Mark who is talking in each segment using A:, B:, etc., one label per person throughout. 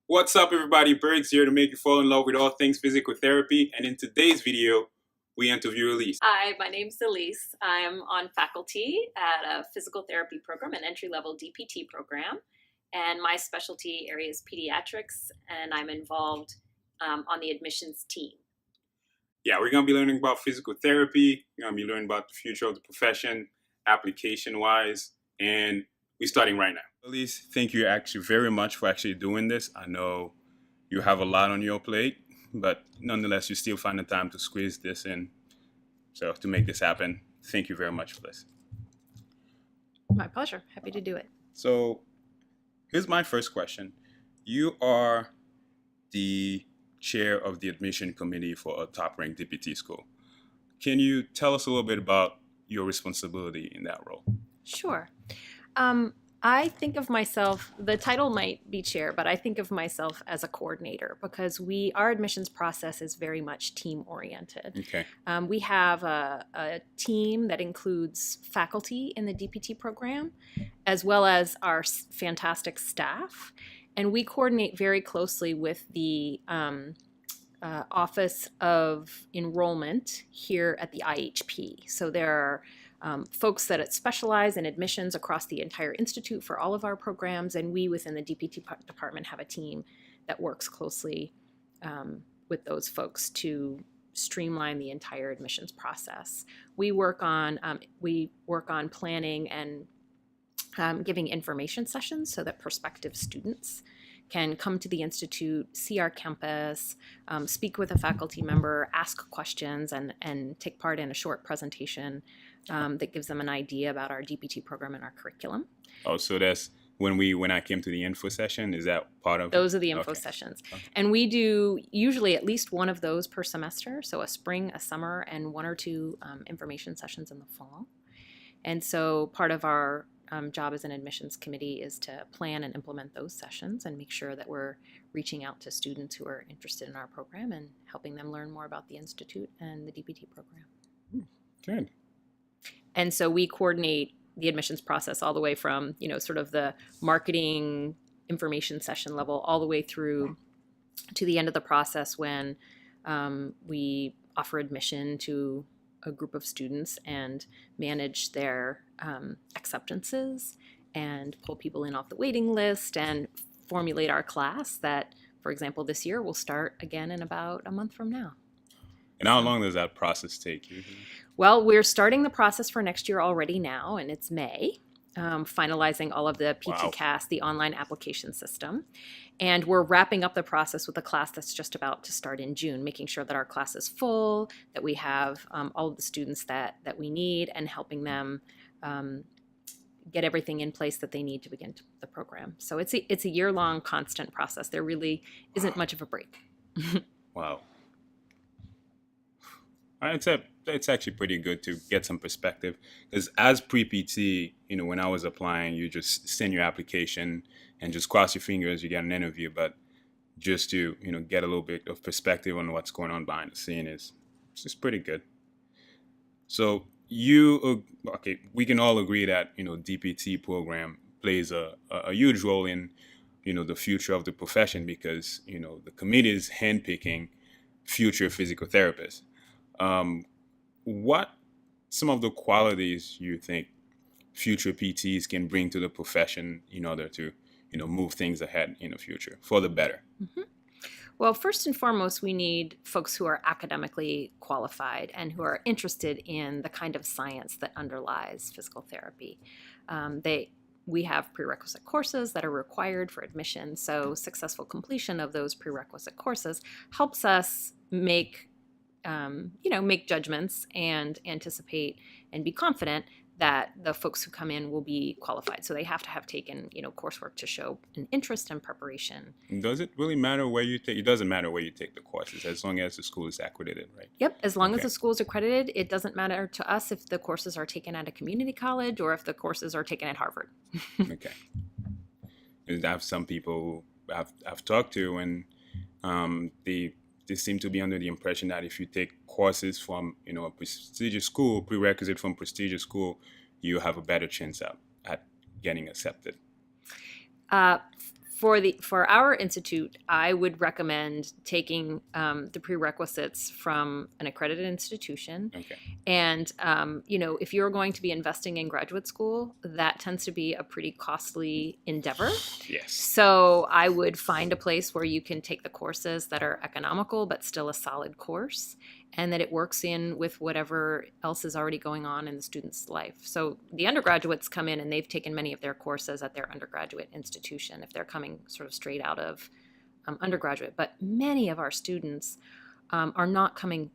A: What's up, everybody? Berg's here to make you fall in love with all things physical therapy. And in today's video, we interview Elise.
B: Hi, my name's Elise. I'm on faculty at a physical therapy program, an entry-level DPT program, and my specialty area is pediatrics, and I'm involved on the admissions team.
A: Yeah, we're going to be learning about physical therapy. We're going to be learning about the future of the profession, application-wise, and we're starting right now. Elise, thank you actually very much for actually doing this. I know you have a lot on your plate, but nonetheless, you still find the time to squeeze this in. So to make this happen, thank you very much for this.
B: My pleasure. Happy to do it.
A: So here's my first question. You are the chair of the admission committee for a top-ranked DPT school. Can you tell us a little bit about your responsibility in that role?
B: Sure. I think of myself, the title might be chair, but I think of myself as a coordinator because our admissions process is very much team oriented.
A: Okay.
B: We have a team that includes faculty in the DPT program, as well as our fantastic staff. And we coordinate very closely with the Office of Enrollment here at the IHP. So there are folks that specialize in admissions across the entire institute for all of our programs, and we within the DPT department have a team that works closely with those folks to streamline the entire admissions process. We work on planning and giving information sessions so that prospective students can come to the institute, see our campus, speak with a faculty member, ask questions, and take part in a short presentation that gives them an idea about our DPT program and our curriculum.
A: Oh, so that's when I came to the info session, is that part of
B: those are the info sessions. Okay. And we do usually at least one of those per semester, so a spring, a summer, and one or two information sessions in the fall. And so part of our job as an admissions committee is to plan and implement those sessions and make sure that we're reaching out to students who are interested in our program and helping them learn more about the institute and the DPT program.
A: Good.
B: And so we coordinate the admissions process all the way from, sort of the marketing information session level all the way through to the end of the process when we offer admission to a group of students and manage their acceptances and pull people in off the waiting list and formulate our class that, for example, this year will start again in about a month from now.
A: And how long does that process take usually?
B: Well, we're starting the process for next year already now, and it's May, finalizing all of the PTCAS, the online application system. And we're wrapping up the process with a class that's just about to start in June, making sure that our class is full, that we have all of the students that we need, and helping them get everything in place that they need to begin the program. So it's a year-long constant process. There really isn't much of a break.
A: Wow. It's actually pretty good to get some perspective, because as pre-PT, when I was applying, you just send your application and just cross your fingers you get an interview. But just to get a little bit of perspective on what's going on behind the scene is just pretty good. So we can all agree that DPT program plays a huge role in the future of the profession, because the committee is handpicking future physical therapists. What some of the qualities you think future PTs can bring to the profession in order to move things ahead in the future for the better?
B: Mm-hmm. Well, first and foremost, we need folks who are academically qualified and who are interested in the kind of science that underlies physical therapy. We have prerequisite courses that are required for admission, so successful completion of those prerequisite courses helps us make judgments and anticipate and be confident that the folks who come in will be qualified. So they have to have taken, coursework to show an interest and preparation.
A: Does it really matter where you take? It doesn't matter where you take the courses, as long as the school is accredited, right?
B: Yep. As long as the school is accredited, it doesn't matter to us if the courses are taken at a community college or if the courses are taken at Harvard.
A: Okay. I have some people I've talked to, and they seem to be under the impression that if you take courses from a prestigious school, prerequisite from prestigious school, you have a better chance at getting accepted.
B: For our institute, I would recommend taking the prerequisites from an accredited institution.
A: Okay.
B: And if you're going to be investing in graduate school, that tends to be a pretty costly endeavor.
A: Yes.
B: So I would find a place where you can take the courses that are economical but still a solid course, and that it works in with whatever else is already going on in the student's life. So the undergraduates come in and they've taken many of their courses at their undergraduate institution if they're coming sort of straight out of undergraduate. But many of our students are not coming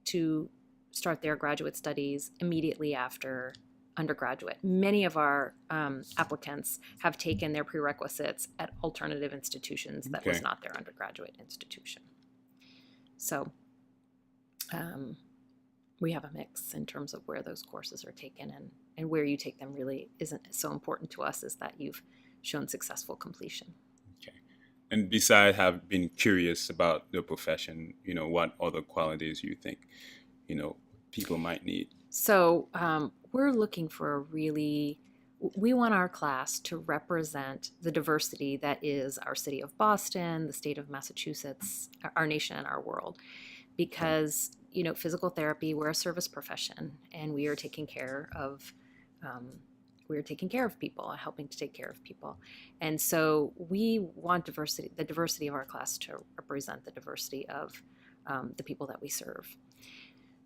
B: to start their graduate studies immediately after undergraduate. Many of our applicants have taken their prerequisites at alternative institutions that was not their undergraduate institution. So we have a mix in terms of where those courses are taken, and where you take them really isn't so important to us, is that you've shown successful completion.
A: Okay. And besides have been curious about the profession, what other qualities you think, people might need?
B: So we're looking for we want our class to represent the diversity that is our city of Boston, the state of Massachusetts, our nation, and our world. Because, physical therapy, we're a service profession, and we are taking care of people, helping to take care of people. And so we want the diversity of our class to represent the diversity of the people that we serve.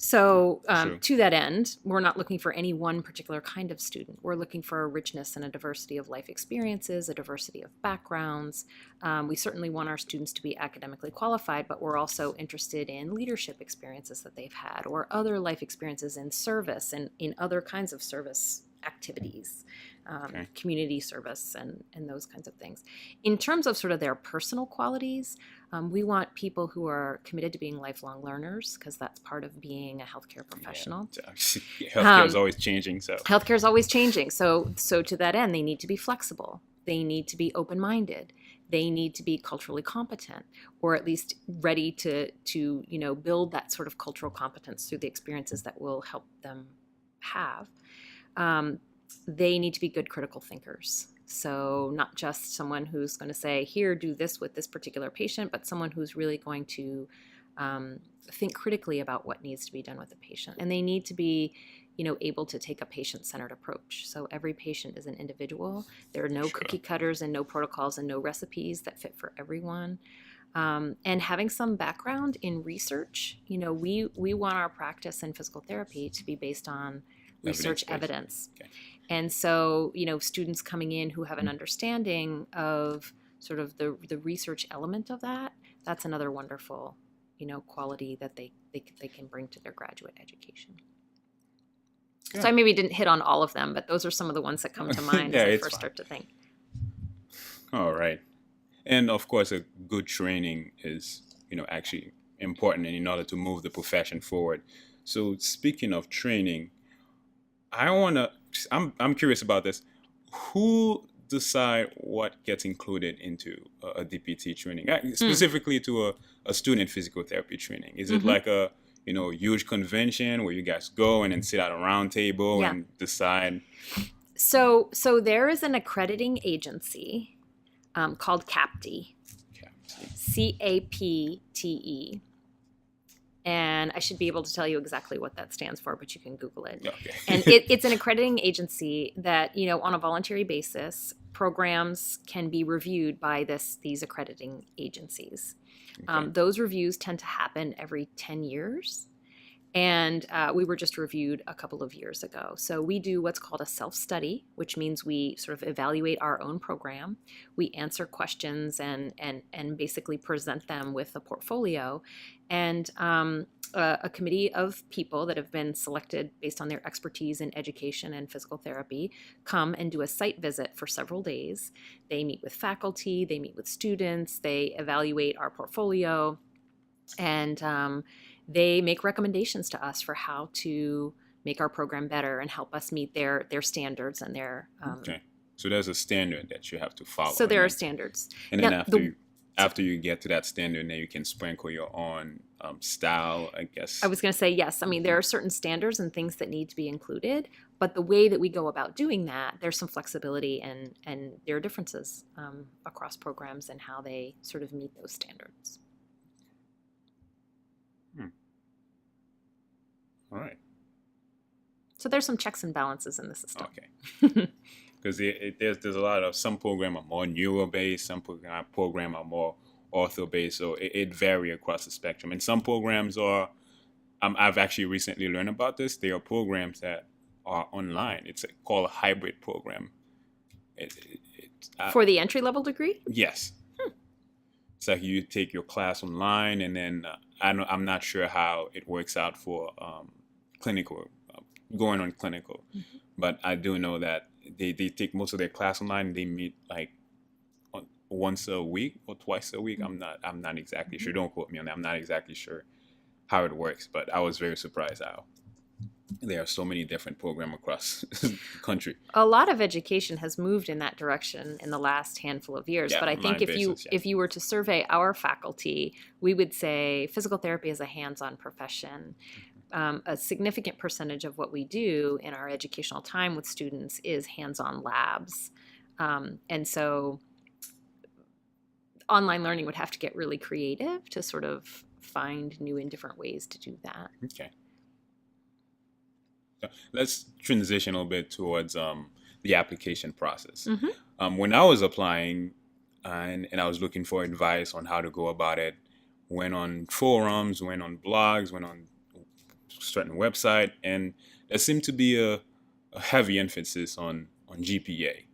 B: So to that end, we're not looking for any one particular kind of student. We're looking for a richness and a diversity of life experiences, a diversity of backgrounds. We certainly want our students to be academically qualified, but we're also interested in leadership experiences that they've had, or other life experiences in service and in other kinds of service activities, community service, and those kinds of things. In terms of sort of their personal qualities, we want people who are committed to being lifelong learners, because that's part of being a healthcare professional.
A: Healthcare is always changing.
B: Healthcare is always changing. So to that end, they need to be flexible. They need to be open-minded. They need to be culturally competent, or at least ready to build that sort of cultural competence through the experiences that will help them have. They need to be good critical thinkers. So not just someone who's going to say, here, do this with this particular patient, but someone who's really going to think critically about what needs to be done with the patient. And they need to be, able to take a patient-centered approach. So every patient is an individual. There are no cookie cutters and no protocols and no recipes that fit for everyone. And having some background in research, we want our practice in physical therapy to be based on research evidence. Okay. And so, students coming in who have an understanding of sort of the research element of that's another wonderful, quality that they can bring to their graduate education. Yeah. So I maybe didn't hit on all of them, but those are some of the ones that come to mind as I first start to think.
A: All right. And of course, a good training is, actually important in order to move the profession forward. So speaking of training, I'm curious about this. Who decide what gets included into a DPT training, specifically to a student physical therapy training? Is it like a huge convention where you guys go and then sit at a round table and decide?
B: So there is an accrediting agency called CAPTE, CAPTE. And I should be able to tell you exactly what that stands for, but you can Google it. Okay. And it's an accrediting agency that, on a voluntary basis, programs can be reviewed by these accrediting agencies. Okay. Those reviews tend to happen every 10 years. And we were just reviewed a couple of years ago. So we do what's called a self-study, which means we sort of evaluate our own program. We answer questions and basically present them with a portfolio. And a committee of people that have been selected based on their expertise in education and physical therapy come and do a site visit for several days. They meet with faculty, they meet with students, they evaluate our portfolio, and they make recommendations to us for how to make our program better and help us meet their standards and their
A: okay. So there's a standard that you have to follow.
B: So there are standards.
A: And then after you get to that standard, then you can sprinkle your own style, I guess.
B: I was going to say, yes. I mean, there are certain standards and things that need to be included, But the way that we go about doing that, there's some flexibility and there are differences across programs and how they sort of meet those standards.
A: All right.
B: So there's some checks and balances in the system.
A: Okay. Because there's a lot of, some program are more neuro-based, some program are more ortho-based, so it varies across the spectrum. And some programs are, I've actually recently learned about this, there are programs that are online. It's called a hybrid program.
B: For the entry-level degree?
A: Yes. It's like you take your class online, and then I'm not sure how it works out for clinical, going on clinical, but I do know that they take most of their class online. And they meet like once a week or twice a week. I'm not exactly sure. Don't quote me on that. I'm not exactly sure how it works, but I was very surprised how there are so many different programs across the country.
B: A lot of education has moved in that direction in the last handful of years.
A: Yeah,
B: but I think if you were to survey our faculty, we would say physical therapy is a hands-on profession. A significant percentage of what we do in our educational time with students is hands-on labs. And so online learning would have to get really creative to sort of find new and different ways to do that.
A: Okay. Let's transition a little bit towards the application process. When I was applying and I was looking for advice on how to go about it, went on forums, went on blogs, went on certain website, and there seemed to be a heavy emphasis on GPA.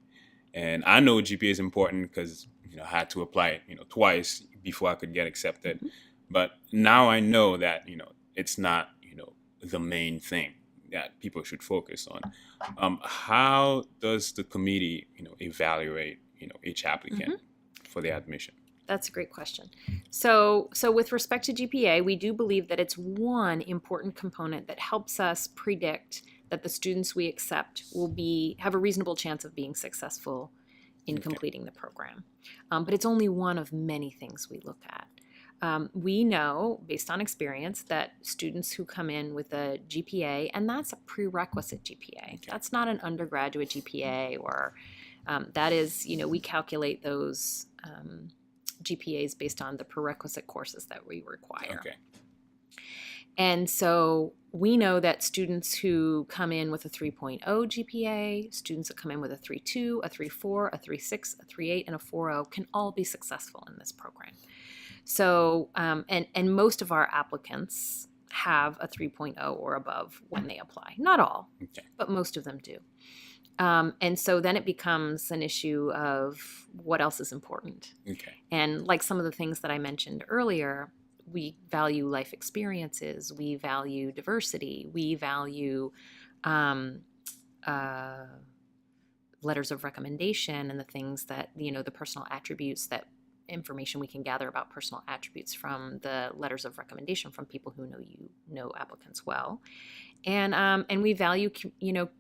A: And I know GPA is important because I had to apply it twice before I could get accepted. But now I know that it's not the main thing that people should focus on. How does the committee evaluate each applicant for their admission?
B: That's a great question. So with respect to GPA, we do believe that it's one important component that helps us predict that the students we accept will have a reasonable chance of being successful in completing the program. But it's only one of many things we look at. We know, based on experience, that students who come in with a GPA, and that's a prerequisite GPA. That's not an undergraduate GPA, or that is, we calculate those GPAs based on the prerequisite courses that we require.
A: Okay.
B: And so we know that students who come in with a 3.0 GPA, students that come in with a 3.2, a 3.4, a 3.6, a 3.8, and a 4.0 can all be successful in this program. So, and most of our applicants have a 3.0 or above when they apply. Not all, but most of them do. And so then it becomes an issue of what else is important. And like some of the things that I mentioned earlier, we value life experiences, we value diversity, we value letters of recommendation and the things that, the personal attributes, that information we can gather about personal attributes from the letters of recommendation from people who know applicants well. And we value,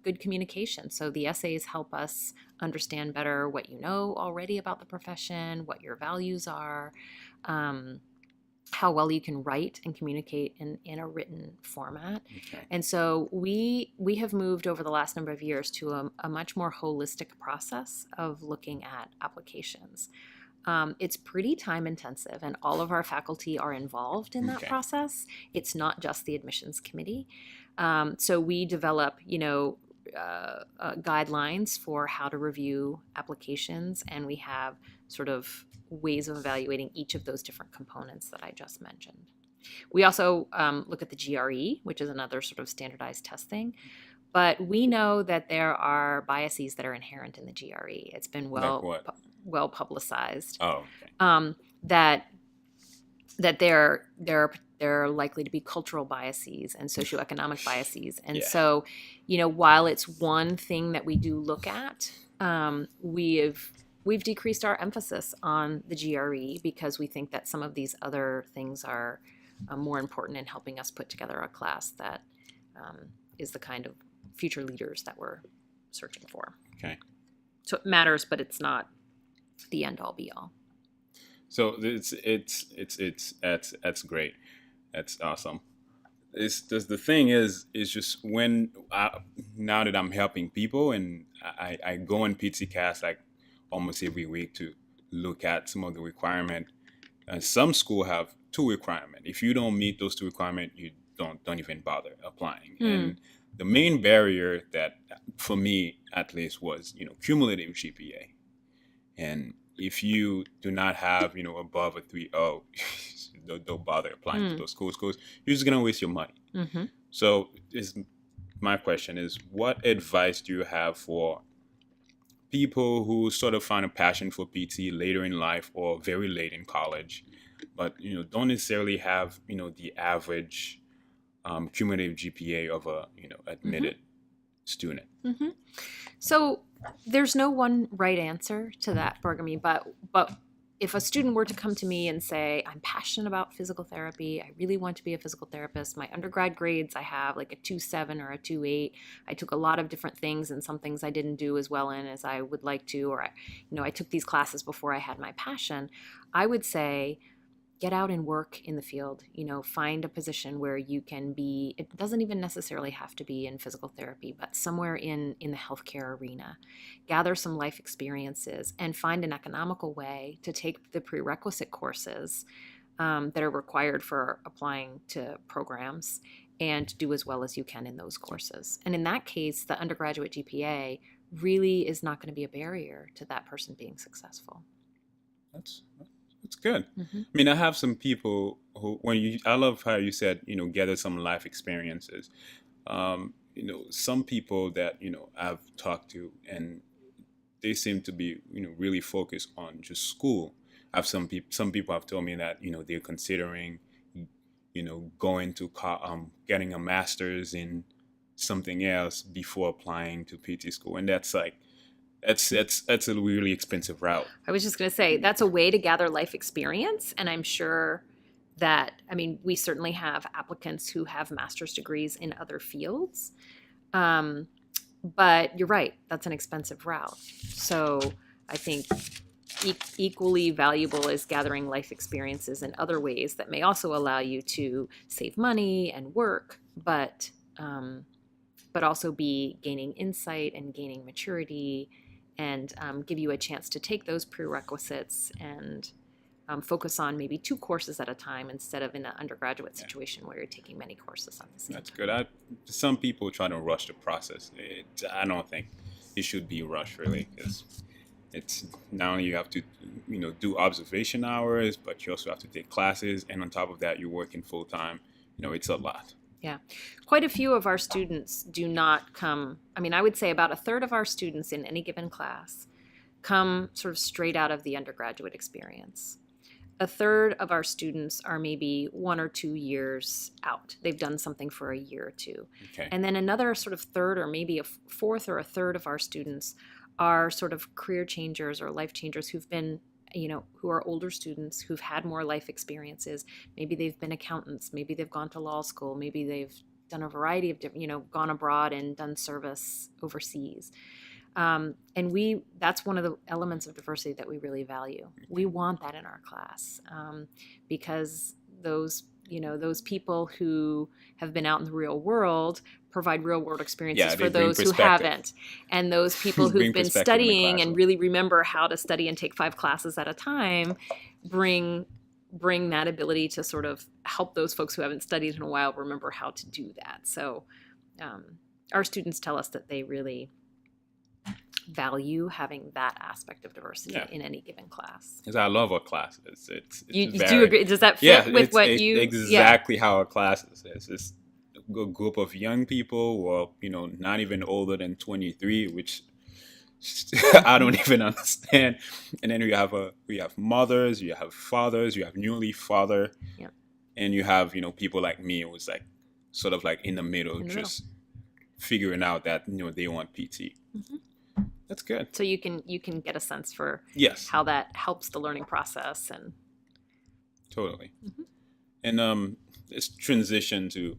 B: good communication. So the essays help us understand better what you know already about the profession, what your values are, how well you can write and communicate in a written format. And so we have moved over the last number of years to a much more holistic process of looking at applications. It's pretty time intensive, and all of our faculty are involved in that process. It's not just the admissions committee. So we develop, guidelines for how to review applications, and we have sort of ways of evaluating each of those different components that I just mentioned. We also look at the GRE, which is another sort of standardized testing. But we know that there are biases that are inherent in the GRE. It's been well publicized. That there are likely to be cultural biases and socioeconomic biases. And so, while it's one thing that we do look at, we've decreased our emphasis on the GRE because we think that some of these other things are more important in helping us put together a class that is the kind of future leaders that we're searching for. So it matters, but it's not the end all be all.
A: So that's great. That's awesome. it's just the thing is just now that I'm helping people and I go on PT cast like almost every week to look at some of the requirement. Some school have two requirement. If you don't meet those two requirement, you don't even bother applying.
B: Hmm.
A: And the main barrier that for me at least was cumulative GPA. And if you do not have above a 3.0, don't bother applying to
B: Hmm.
A: those schools because you're just gonna waste your money.
B: Mm-hmm.
A: So is my question is, what advice do you have for people who sort of find a passion for PT later in life or very late in college, but don't necessarily have the average cumulative GPA of a
B: Mm-hmm.
A: admitted student?
B: Mm-hmm. So there's no one right answer to that, Bergamy, but if a student were to come to me and say, I'm passionate about physical therapy, I really want to be a physical therapist. My undergrad grades, I have like a 2.7 or a 2.8. I took a lot of different things, and some things I didn't do as well in as I would like to, or I took these classes before I had my passion. I would say, get out and work in the field. Find a position where you can be. It doesn't even necessarily have to be in physical therapy, but somewhere in the healthcare arena. Gather some life experiences and find an economical way to take the prerequisite courses that are required for applying to programs, and do as well as you can in those courses. And in that case, the undergraduate GPA really is not going to be a barrier to that person being successful.
A: That's that's good.
B: Mm-hmm.
A: I mean, I have some people who, I love how you said, gather some life experiences. Some people that, I've talked to and they seem to be, really focused on just school. I have some people have told me that, they're considering, going to, getting a master's in something else before applying to PT school. And that's like, that's a really expensive route.
B: I was just going to say that's a way to gather life experience. And I'm sure that, we certainly have applicants who have master's degrees in other fields. But you're right, that's an expensive route. So I think equally valuable is gathering life experiences in other ways that may also allow you to save money and work, but also be gaining insight and gaining maturity, and give you a chance to take those prerequisites and focus on maybe 2 courses at a time instead of in an undergraduate
A: Yeah,
B: situation where you're taking many courses at the same
A: that's
B: time.
A: good. Some people try to rush the process. I don't think it should be rushed really, because it's not only you have to do observation hours, but you also have to take classes, and on top of that, you're working full time. It's a lot.
B: Yeah. Quite a few of our students do not come. I would say about a third of our students in any given class come sort of straight out of the undergraduate experience. A third of our students are maybe 1 or 2 years out. They've done something for a year or two.
A: Okay.
B: And then another sort of third, or maybe a fourth or a third of our students are sort of career changers or life changers who've been, who are older students who've had more life experiences. Maybe they've been accountants. Maybe they've gone to law school. Maybe they've done a variety of different, gone abroad and done service overseas. And that's one of the elements of diversity that we really value. We want that in our class, because those people who have been out in the real world provide real world experiences
A: Yeah,
B: for
A: they bring
B: those who
A: perspective.
B: haven't. And those people
A: Bring
B: who've been
A: perspective in the
B: studying and
A: classroom.
B: really remember how to study and take 5 classes at a time bring that ability to sort of help those folks who haven't studied in a while remember how to do that. So our students tell us that they really value having that aspect of diversity
A: Yeah.
B: in any given class.
A: Because I love our classes. It's
B: You
A: very,
B: do agree? Does that fit
A: yeah,
B: with
A: it's
B: what
A: it's
B: you?
A: exactly how our classes is. It's a group of young people, well, not even older than 23, which I don't even understand. And then we have mothers, you have fathers, you have newly father,
B: Yeah.
A: and you have people like me who's like sort of like in the middle,
B: In the middle.
A: just figuring out that they want PT.
B: Mhm.
A: That's good.
B: So you can get a sense for
A: Yes,
B: how that helps the learning process and.
A: totally.
B: Mhm.
A: And this transition to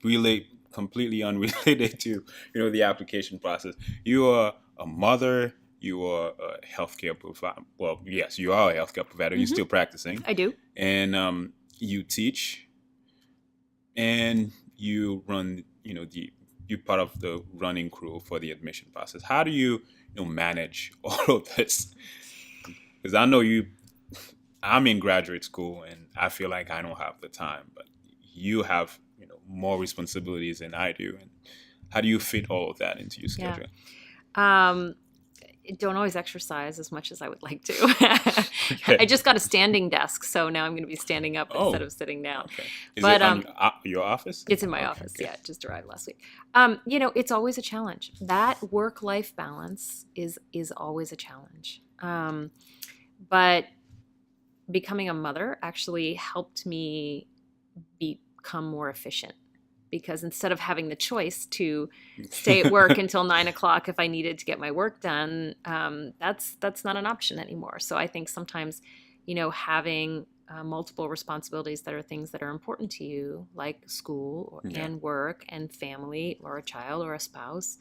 A: really completely unrelated to the application process. You are a mother. You are a healthcare provider. Well, yes, you are a healthcare provider. You're
B: Mhm.
A: still practicing,
B: I do.
A: and you teach. and you run, you're part of the running crew for the admission process. How do you manage all of this? Because I know I'm in graduate school, and I feel like I don't have the time, but you have, more responsibilities than I do. And how do you fit all of that into your
B: Yeah.
A: schedule?
B: Don't always exercise as much as I would like to.
A: Okay.
B: I just got a standing desk, so now I'm going to be standing up instead
A: Oh,
B: of sitting down.
A: okay. Is
B: But
A: it on your office?
B: it's in my
A: Okay,
B: office.
A: good.
B: Yeah, it just arrived last week. It's always a challenge. That work-life balance is always a challenge. But becoming a mother actually helped me become more efficient, because instead of having the choice to stay at work until 9 o'clock if I needed to get my work done, that's not an option anymore. So I think sometimes, having multiple responsibilities that are things that are important to you, like school
A: Yeah.
B: and work and family or a child or a spouse,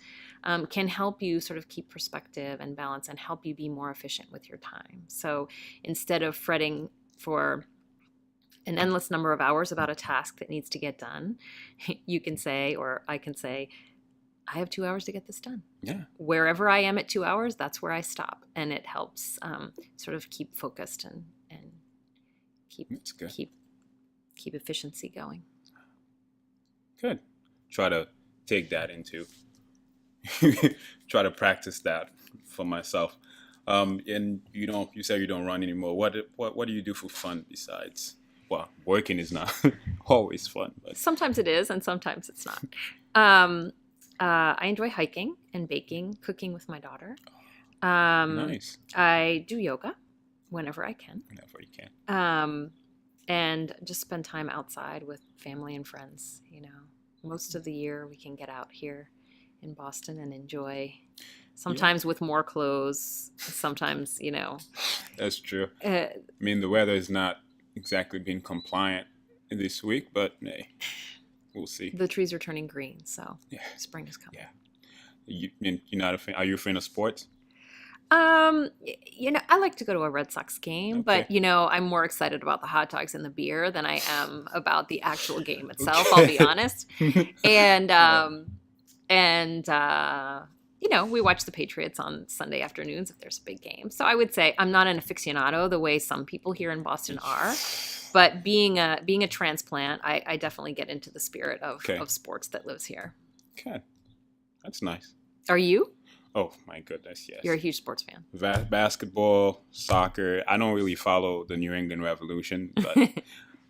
B: can help you sort of keep perspective and balance and help you be more efficient with your time. So instead of fretting for an endless number of hours about a task that needs to get done, you can say, or I can say, I have 2 hours to get this done.
A: Yeah.
B: Wherever I am at 2 hours, that's where I stop. And it helps sort of keep focused and keep
A: That's good.
B: keep efficiency going.
A: Good. Try to take that into, try to practice that for myself. And you say you don't run anymore. What do you do for fun besides? Well, working is not always fun, but
B: Sometimes it is, and sometimes it's not. I enjoy hiking and baking, cooking with my daughter.
A: nice.
B: I do yoga whenever I can.
A: Whenever you can.
B: And just spend time outside with family and friends. Most of the year we can get out here in Boston and enjoy. Sometimes with more clothes. Sometimes,
A: That's true.
B: uh,
A: I mean, the weather is not exactly being compliant this week, but hey, we'll see.
B: the trees are turning green, so
A: Yeah.
B: spring is coming.
A: Yeah. You're not a fan? Are you a fan of sports?
B: I like to go to a Red Sox game, but
A: Okay.
B: I'm more excited about the hot dogs and the beer than I am about the actual game itself.
A: Okay.
B: I'll be honest. And
A: Yeah.
B: we watch the Patriots on Sunday afternoons if there's a big game. So I would say I'm not an aficionado the way some people here in Boston are, but being a transplant, I definitely get into the spirit of
A: Okay.
B: sports that lives here.
A: Okay. That's nice.
B: Are you?
A: Oh my goodness, yes.
B: You're a huge sports fan.
A: Basketball, soccer. I don't really follow the New England Revolution, but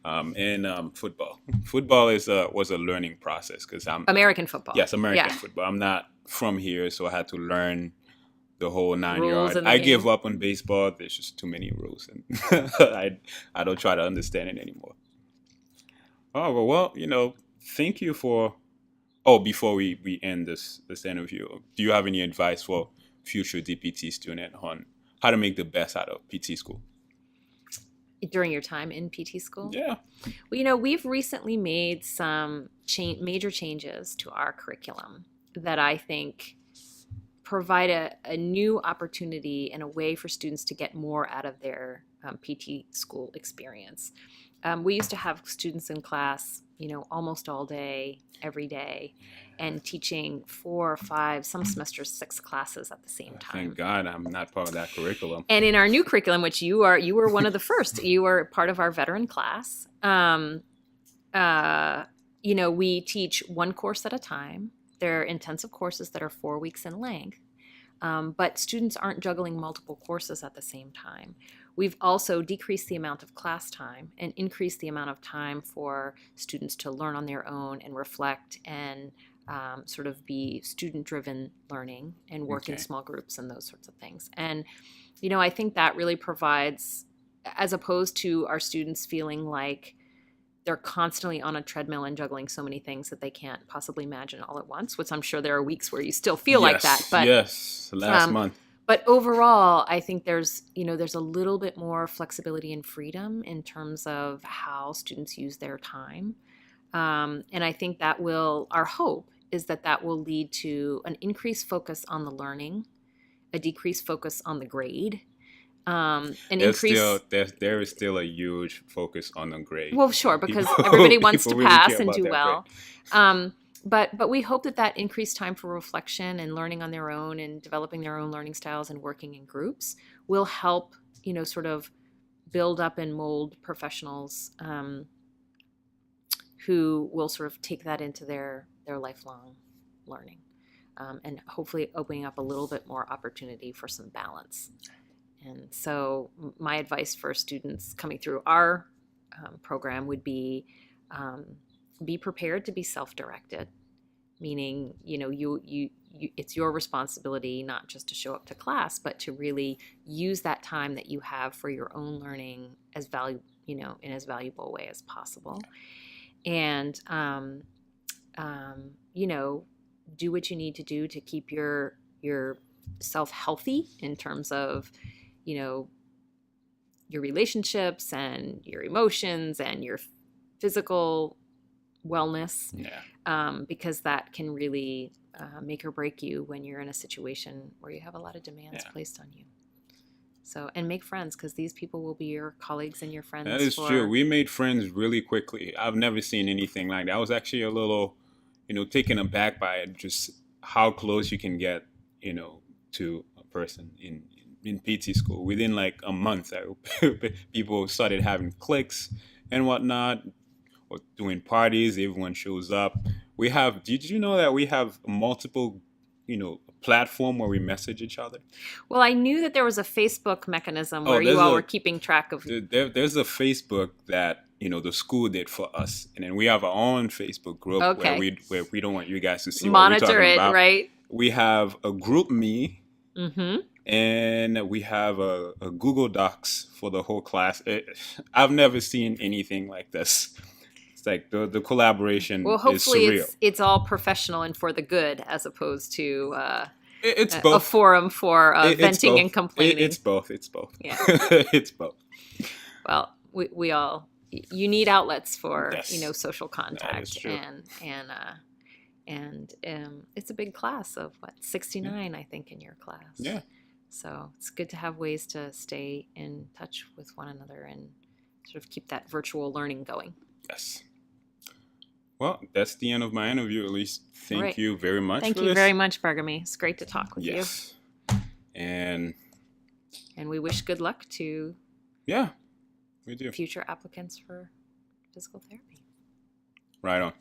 A: and football. Football was a learning process because I'm
B: American football.
A: yes, American
B: Yeah.
A: football. I'm not from here, so I had to learn the whole nine
B: Rules
A: yard.
B: in the
A: I
B: game.
A: give up on baseball. There's just too many rules, and I don't try to understand it anymore. Oh well, thank you for. Oh, before we end this interview, do you have any advice for future DPT student on how to make the best out of PT school?
B: During your time in PT school?
A: Yeah.
B: Well, we've recently made some major changes to our curriculum that I think provide a new opportunity and a way for students to get more out of their PT school experience. We used to have students in class, almost all day, every day, and teaching 4 or 5, some semesters 6 classes at the same time.
A: Thank God I'm not part of that curriculum.
B: And in our new curriculum, which you were one of the first, you were part of our veteran class. We teach one course at a time. They're intensive courses that are 4 weeks in length. But students aren't juggling multiple courses at the same time. We've also decreased the amount of class time and increased the amount of time for students to learn on their own and reflect and sort of be student-driven learning and work in
A: Okay.
B: small groups and those sorts of things. And, I think that really provides, as opposed to our students feeling like they're constantly on a treadmill and juggling so many things that they can't possibly imagine all at once, which I'm sure there are weeks where you still feel like that.
A: Yes,
B: But
A: yes, last
B: um,
A: month.
B: but overall, I think there's a little bit more flexibility and freedom in terms of how students use their time. And I think our hope is that will lead to an increased focus on the learning, a decreased focus on the grade, An
A: There's
B: increase.
A: still there is still a huge focus on the grade.
B: Well, sure,
A: People
B: because everybody wants
A: people
B: to
A: really
B: pass
A: care
B: and
A: about
B: do
A: that
B: well.
A: grade.
B: But we hope that increased time for reflection and learning on their own and developing their own learning styles and working in groups will help, sort of build up and mold professionals who will sort of take that into their lifelong learning, and hopefully opening up a little bit more opportunity for some balance. And so my advice for students coming through our program would be prepared to be self-directed, meaning you it's your responsibility not just to show up to class, but to really use that time that you have for your own learning as in as valuable a way as possible. And do what you need to do to keep your self healthy in terms of your relationships and your emotions and your physical wellness, because that can really make or break you when you're in a situation where you have a lot of demands placed on you. So, and make friends, because these people will be your colleagues and your friends.
A: That is true. We made friends really quickly. I've never seen anything like that. I was actually a little, taken aback by it, just how close you can get, to a person in PT school. Within like a month, people started having cliques and whatnot, or doing parties. Everyone shows up. Did you know that we have multiple, platform where we message each other?
B: Well, I knew that there was a Facebook mechanism where you all were keeping track of.
A: There's a Facebook that the school did for us, and then we have our own Facebook group where we don't want you guys to see what we're talking about.
B: Right?
A: We have a group me,
B: Mm-hmm.
A: and we have a Google Docs for the whole class. I've never seen anything like this. It's like the collaboration
B: well, hopefully
A: is surreal.
B: It's all professional and for the good, as opposed to
A: It's both.
B: A forum for venting
A: both.
B: and complaining.
A: It's both.
B: Yeah.
A: It's both.
B: Well, we all, you need outlets for social
A: That is
B: contact,
A: true.
B: and it's a big class of 69, I think, in your class.
A: Yeah.
B: So it's good to have ways to stay in touch with one another and sort of keep that virtual learning going.
A: Yes. Well, that's the end of my interview, at least. Thank you very much.
B: Thank you very much, Bargamy. It's great to talk with you.
A: And
B: we wish good luck to
A: we do.
B: future applicants for physical therapy.
A: Right on.